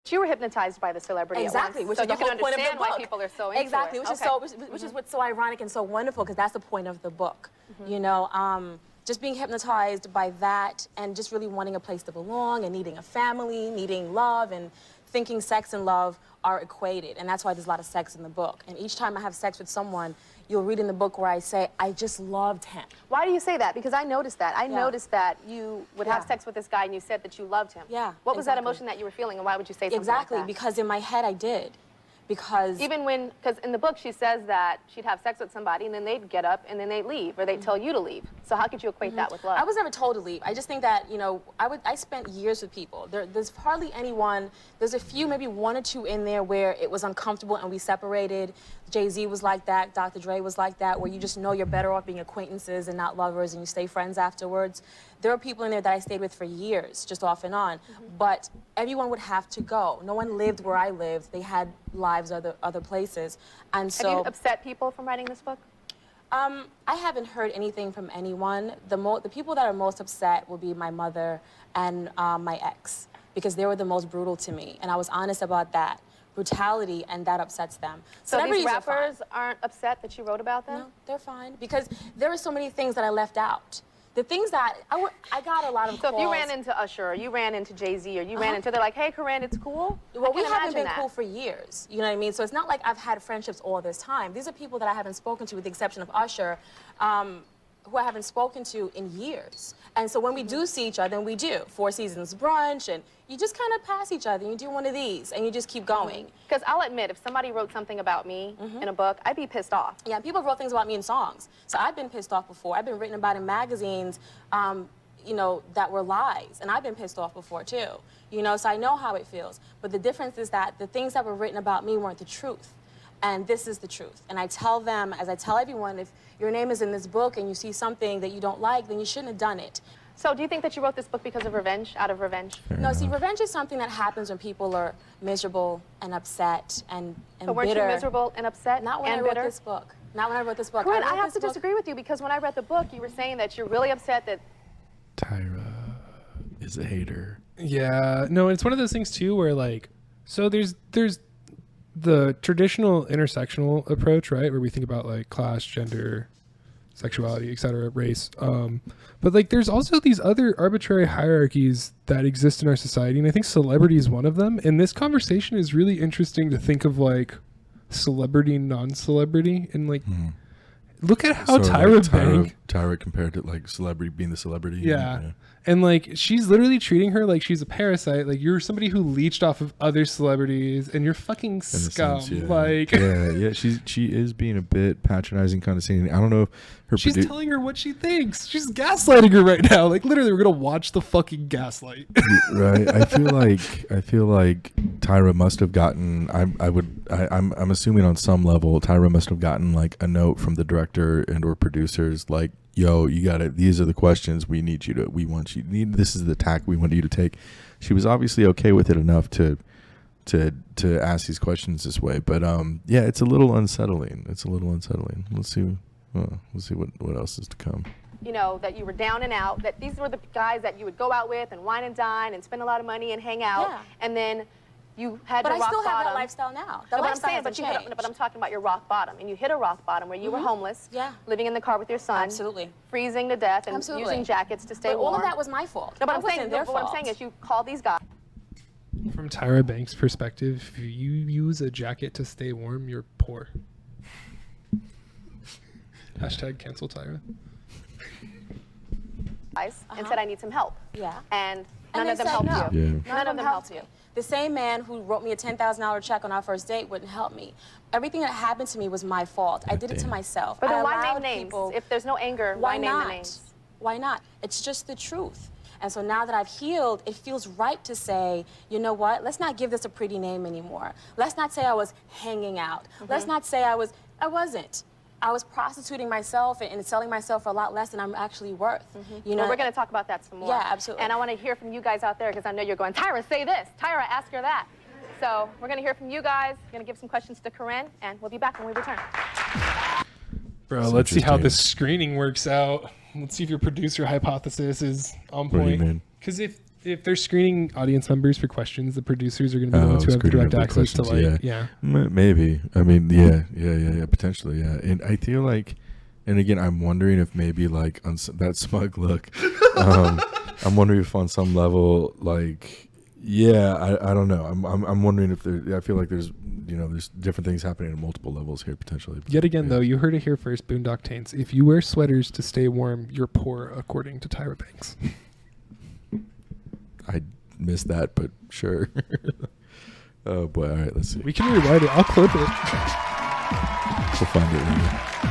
You were hypnotized by the celebrity exactly, at once, which so is the you can whole point of the understand book. why people are so into exactly, it. which is so, which is what's so ironic and so wonderful, because that's the point of the book. You know, just being hypnotized by that, and just really wanting a place to belong, and needing a family, needing love, and thinking sex and love are equated, and that's why there's a lot of sex in the book. And each time I have sex with someone, you'll read in the book where I say, I just loved him. Why do you say that? Because I noticed that. I noticed that you would have Yeah. sex with this guy and you said that you loved him. Yeah, What was that exactly. emotion that you were feeling, and why would you say something Exactly, like that? because in my head I did. Because Even when, because in the book she says that she'd have sex with somebody and then they'd get up and then they'd leave, or they'd tell you to leave. So how could you equate that with love? I was never told to leave. I just think that, you know, I spent years with people. There's hardly anyone, there's a few, maybe one or two in there where it was uncomfortable and we separated. Jay-Z was like that, Dr. Dre was like that, where you just know you're better off being acquaintances and not lovers, and you stay friends afterwards. There are people in there that I stayed with for years, just off and on. But everyone would have to go. No one lived where I lived. They had lives other places. And so, have you upset people from writing this book? I haven't heard anything from anyone. The people that are most upset will be my mother and my ex, because they were the most brutal to me, and I was honest about that. Brutality, and that upsets them. So these Celebrities are fine. rappers aren't upset that you wrote about them? No, they're fine, because there are so many things that I left out. The things that I got a lot of calls. So if you ran into Usher, or you ran into Jay-Z, or you ran into, they're like, hey, Corinne, it's cool? Well, we I can haven't been imagine cool that. for years, you know what I mean? So it's not like I've had friendships all this time. These are people that I haven't spoken to, with the exception of Usher, who I haven't spoken to in years. And so when we do see each other, and we do, Four Seasons brunch, and you just kind of pass each other, and you do one of these, and you just keep going. Because I'll admit, if somebody wrote something about me in a book, I'd be pissed off. Yeah, people wrote things about me in songs. So I've been pissed off before. I've been written about in magazines, you know, that were lies. And I've been pissed off before, too. You know, so I know how it feels. But the difference is that the things that were written about me weren't the truth. And this is the truth. And I tell them, as I tell everyone, if your name is in this book and you see something that you don't like, then you shouldn't have done it. So do you think that you wrote this book because of revenge, out of revenge? No, see, revenge is something that happens when people are miserable and upset and But weren't bitter. you miserable and upset Not when and I wrote bitter? this book. Not when I wrote this book. Corinne, I wrote have this to book- disagree with you, because when I read the book, you were saying that you're really upset that... Tyra is a hater. Yeah, no, it's one of those things too where, like, so there's the traditional intersectional approach, right, where we think about like class, gender, sexuality, etc., race. But like there's also these other arbitrary hierarchies that exist in our society, and I think celebrity is one of them. And this conversation is really interesting to think of, like, celebrity, non-celebrity, and like look at how So, Tyra like, Banks. Tyra compared to like celebrity being the celebrity. Yeah. And like she's literally treating her like she's a parasite. Like, you're somebody who leached off of other celebrities and you're fucking In a scum. sense, yeah. Like yeah. She is being a bit patronizing, condescending. I don't know if her she's telling her what she thinks. She's gaslighting her right now. Like, literally, we're gonna watch the fucking gaslight. right. I feel like Tyra must have gotten. I'm assuming on some level Tyra must have gotten like a note from the director and or producers like, yo, you got it. These are the questions we want you. This is the tack we want you to take. She was obviously okay with it enough to ask these questions this way. But yeah, it's a little unsettling. We'll see what else is to come. You know, that you were down and out, that these were the guys that you would go out with and wine and dine and spend a lot of money and hang out, Yeah. and then you had But your I rock still bottom. have that lifestyle now. No, That but I'm lifestyle saying, hasn't but I'm changed. talking about your rock bottom, and you hit a rock bottom where you were homeless, Yeah. living in the car with your son, Absolutely. freezing to death, and Absolutely. using jackets to stay But warm. all of that was my fault. No, but That I'm saying, wasn't their what I'm fault. saying is you call these guys. From Tyra Banks' perspective, if you use a jacket to stay warm, you're poor. Hashtag cancel Tyra. And said, I need some help. Yeah. And none they of them said helped no. you. Yeah. None of them helped you. The same man who wrote me a $10,000 check on our first date wouldn't help me. Everything that happened to me was my fault. I did it to Damn. myself. But I then why allowed name names? people- If there's no anger, Why why name not? the names? Why not? It's just the truth. And so now that I've healed, it feels right to say, you know what? Let's not give this a pretty name anymore. Let's not say I was hanging out. Let's not say I wasn't. I was prostituting myself and selling myself for a lot less than I'm actually worth. You know, Well, we're going to talk about that some more. Yeah, absolutely. And I want to hear from you guys out there, because I know you're going, Tyra, say this. Tyra, ask her that. So we're going to hear from you guys. We're going to give some questions to Corinne, and we'll be back when we return. Bro, That's let's see how interesting. this screening works out. Let's see if your producer hypothesis is on What do you point. mean? Because if If they're screening audience members for questions, the producers are going to be the ones who have the direct access to like, Maybe. I mean, yeah, potentially, yeah. And I feel like, and again, I'm wondering if maybe like on that smug look, I'm wondering if on some level, like, yeah, I don't know. I'm wondering if there. I feel like there's different things happening at multiple levels here potentially. Yet again, though, you heard it here first, Boondock Taints. If you wear sweaters to stay warm, you're poor, according to Tyra Banks. I missed that, but sure. Oh boy! All right, let's see. We can rewrite it. I'll clip it. We'll find it later.